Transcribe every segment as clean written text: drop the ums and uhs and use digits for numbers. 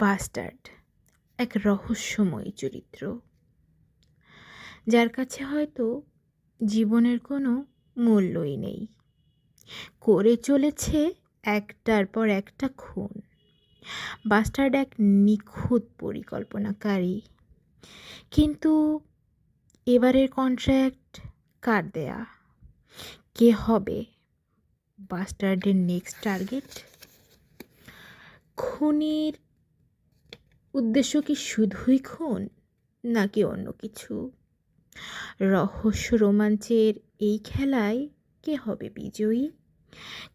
Bastard এক রহস্যময়ী চরিত্র, যার কাছে হয়তো জীবনের কোনো মূল্যই নেই। করে চলেছে একটার পর একটা খুন। বাস্টার্ড এক নিখুঁত পরিকল্পনাকারী, কিন্তু এবারের কন্ট্রাক্ট কার দেয়া? কে হবে বাস্টার্ডের নেক্সট টার্গেট? খুনির উদ্দেশ্য কি শুধুই খুন, নাকি অন্য কিছু? রহস্য রোমাঞ্চের এই খেলায় কে হবে বিজয়ী?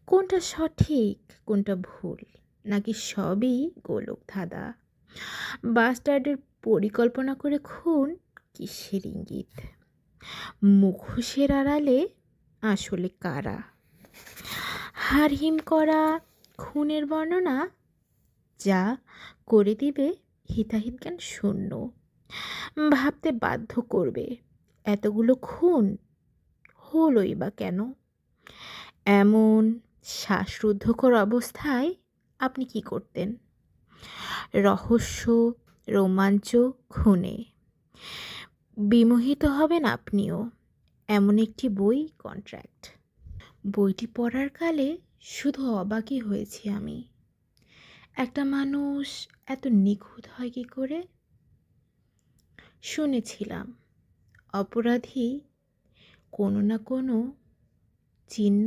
কোনটা সঠিক, কোনটা ভুল, নাকি সবই গোলক ধাঁধা? বাস্টার্ডের পরিকল্পনা করে খুন কিসের ইঙ্গিত? মুখোশের আড়ালে আসলে কারা? হারহিম করা খুনের বর্ণনা, যা করে দিবে হিতাহিত জ্ঞান শূন্য, ভাবতে বাধ্য করবে এতগুলো খুন হলোই বা কেন? এমন শ্বাসরুদ্ধকর অবস্থায় আপনি কি করতেন? রহস্য, রোমাঞ্চ, খুনে বিমোহিত হবেন আপনিও। এমন একটি বই কন্ট্রাক্ট। বইটি পড়ার কালে শুধু অবাকই হয়েছি আমি। একটা মানুষ এত নিখুঁত হয় কী করে? শুনেছিলাম অপরাধী কোনো না কোনো চিহ্ন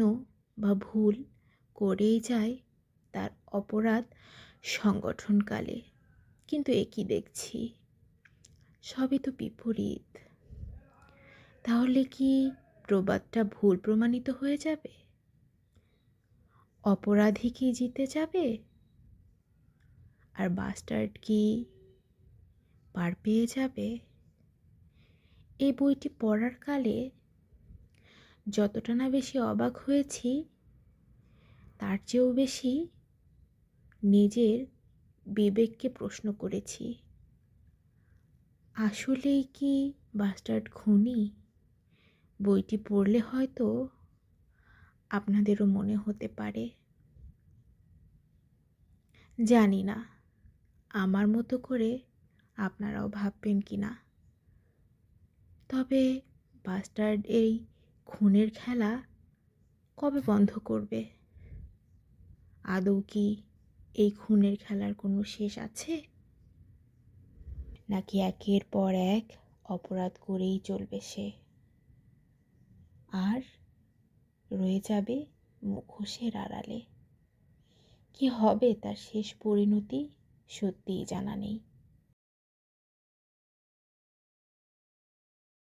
বা ভুল করেই যায় তার অপরাধ সংগঠনকালে, কিন্তু একই দেখছি সবই তো বিপরীত। তাহলে কি প্রবাদটা ভুল প্রমাণিত হয়ে যাবে? অপরাধী কি জিতে যাবে, আর বাস্টার্ড কি পার পেয়ে যাবে? এই বইটি পড়ার কালে যতটা না বেশি অবাক হয়েছি, তার চেয়েও বেশি নিজের বিবেককে প্রশ্ন করেছি। আসলেই কি বাস্টার্ড খুনি? বইটি পড়লে হয়তো আপনাদেরও মনে হতে পারে। জানি না আমার মতো করে আপনারাও ভাববেন কি না। তবে বাস্টার্ড এই খুনের খেলা কবে বন্ধ করবে? আদৌ কি এই খুনের খেলার কোনো শেষ আছে, নাকি একের পর এক অপরাধ করেই চলবে সে, আর রয়ে যাবে মুখোশের আড়ালে? কি হবে তার শেষ পরিণতি সত্যিই জানা নেই।